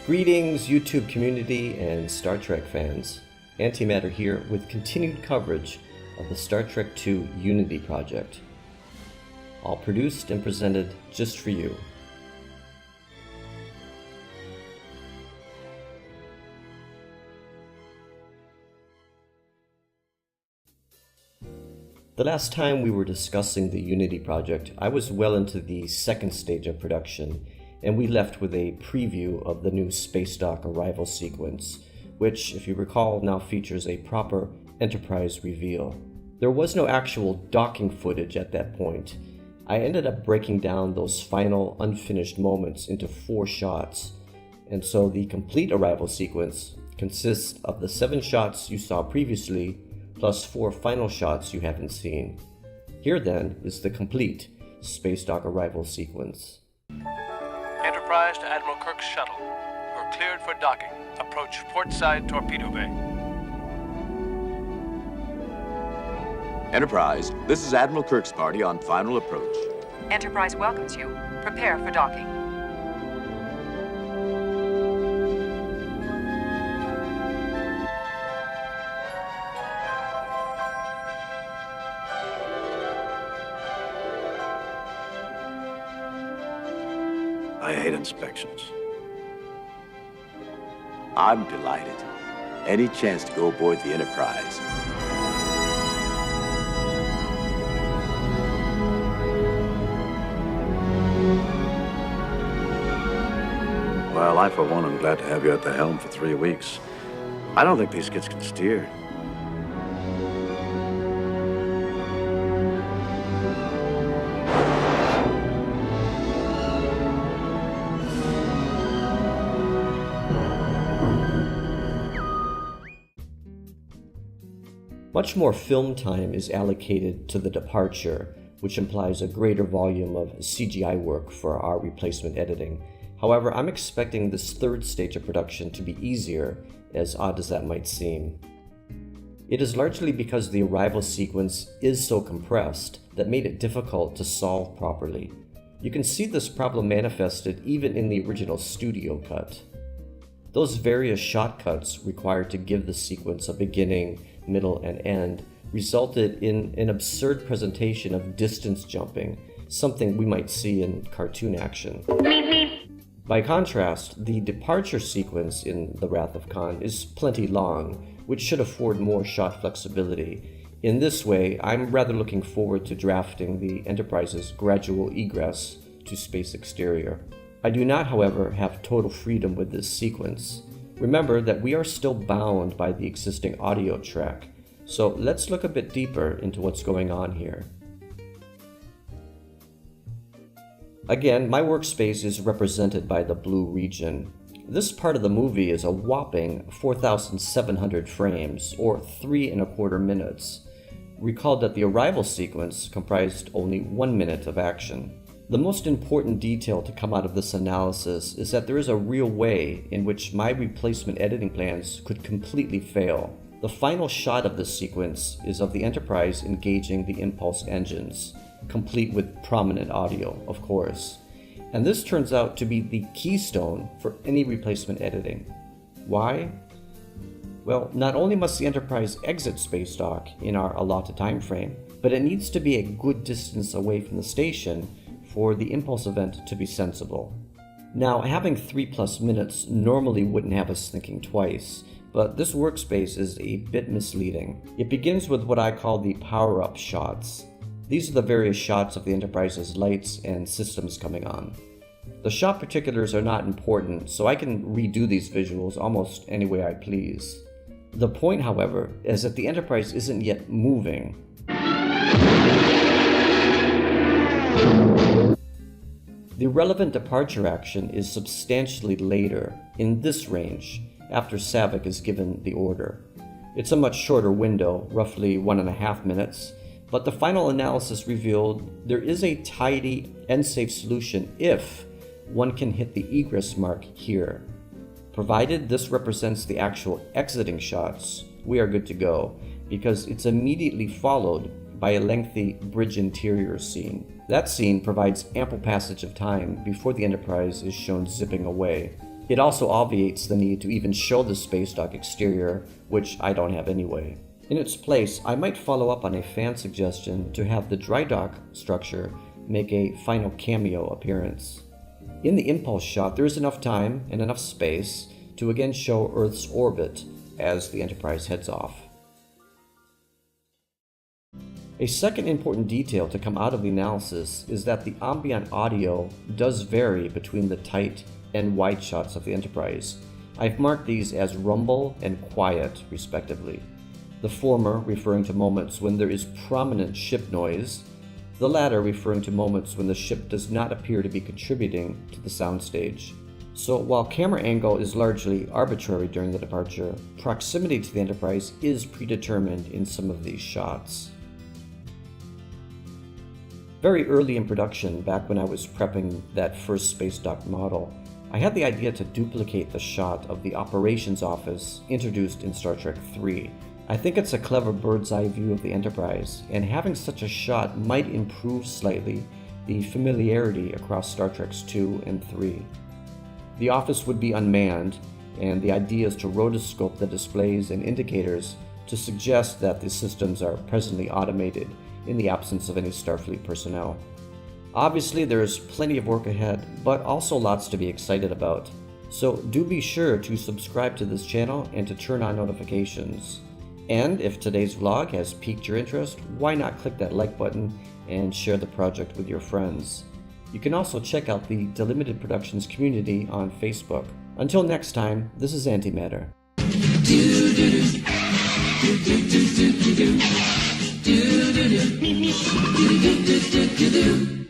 Greetings, YouTube community and Star Trek fans. Antimatter here with continued coverage of the Star Trek II Unity project. All produced and presented just for you. The last time we were discussing the Unity project, I was well into the second stage of production, and we left with a preview of the new spacedock arrival sequence, which, if you recall, now features a proper Enterprise reveal. There was no actual docking footage at that point. I ended up breaking down those final unfinished moments into 4 shots, and so the complete arrival sequence consists of the 7 shots you saw previously, plus 4 final shots you haven't seen. Here then is the complete spacedock arrival sequence. Enterprise to Admiral Kirk's shuttle. You're cleared for docking. Approach portside torpedo bay. Enterprise, this is Admiral Kirk's party on final approach. Enterprise welcomes you. Prepare for docking. I hate inspections. I'm delighted. Any chance to go aboard the Enterprise? Well, I, for one, am glad to have you at the helm for 3 weeks. I don't think these kids can steer. Much more film time is allocated to the departure, which implies a greater volume of CGI work for our replacement editing. However, I'm expecting this third stage of production to be easier, as odd as that might seem. It is largely because the arrival sequence is so compressed that made it difficult to solve properly. You can see this problem manifested even in the original studio cut. Those various shot cuts required to give the sequence a beginning, middle, and end resulted in an absurd presentation of distance jumping, something we might see in cartoon action. By contrast, the departure sequence in The Wrath of Khan is plenty long, which should afford more shot flexibility. In this way, I'm rather looking forward to drafting the Enterprise's gradual egress to space exterior. I do not, however, have total freedom with this sequence. Remember that we are still bound by the existing audio track, so let's look a bit deeper into what's going on here. Again, my workspace is represented by the blue region. This part of the movie is a whopping 4,700 frames, or 3¼ minutes. Recall that the arrival sequence comprised only 1 minute of action. The most important detail to come out of this analysis is that there is a real way in which my replacement editing plans could completely fail. The final shot of this sequence is of the Enterprise engaging the impulse engines, complete with prominent audio, of course. And this turns out to be the keystone for any replacement editing. Why? Well, not only must the Enterprise exit spacedock in our allotted time frame, but it needs to be a good distance away from the station for the impulse event to be sensible. Now, having 3+ minutes normally wouldn't have us thinking twice, but this workspace is a bit misleading. It begins with what I call the power-up shots. These are the various shots of the Enterprise's lights and systems coming on. The shot particulars are not important, so I can redo these visuals almost any way I please. The point, however, is that the Enterprise isn't yet moving. The relevant departure action is substantially later, in this range, after Saavik is given the order. It's a much shorter window, roughly 1½ minutes, but the final analysis revealed there is a tidy and safe solution if one can hit the egress mark here. Provided this represents the actual exiting shots, we are good to go, because it's immediately followed by a lengthy bridge interior scene. That scene provides ample passage of time before the Enterprise is shown zipping away. It also obviates the need to even show the space dock exterior, which I don't have anyway. In its place, I might follow up on a fan suggestion to have the dry dock structure make a final cameo appearance. In the impulse shot, there is enough time and enough space to again show Earth's orbit as the Enterprise heads off. A second important detail to come out of the analysis is that the ambient audio does vary between the tight and wide shots of the Enterprise. I've marked these as rumble and quiet, respectively. The former referring to moments when there is prominent ship noise, the latter referring to moments when the ship does not appear to be contributing to the soundstage. So while camera angle is largely arbitrary during the departure, proximity to the Enterprise is predetermined in some of these shots. Very early in production, back when I was prepping that first space dock model, I had the idea to duplicate the shot of the operations office introduced in Star Trek III. I think it's a clever bird's eye view of the Enterprise, and having such a shot might improve slightly the familiarity across Star Treks II and III. The office would be unmanned, and the idea is to rotoscope the displays and indicators to suggest that the systems are presently automated in the absence of any Starfleet personnel. Obviously, there is plenty of work ahead, but also lots to be excited about. So do be sure to subscribe to this channel and to turn on notifications. And if today's vlog has piqued your interest, why not click that like button and share the project with your friends. You can also check out the Delimited Productions community on Facebook. Until next time, this is Antimatter. Do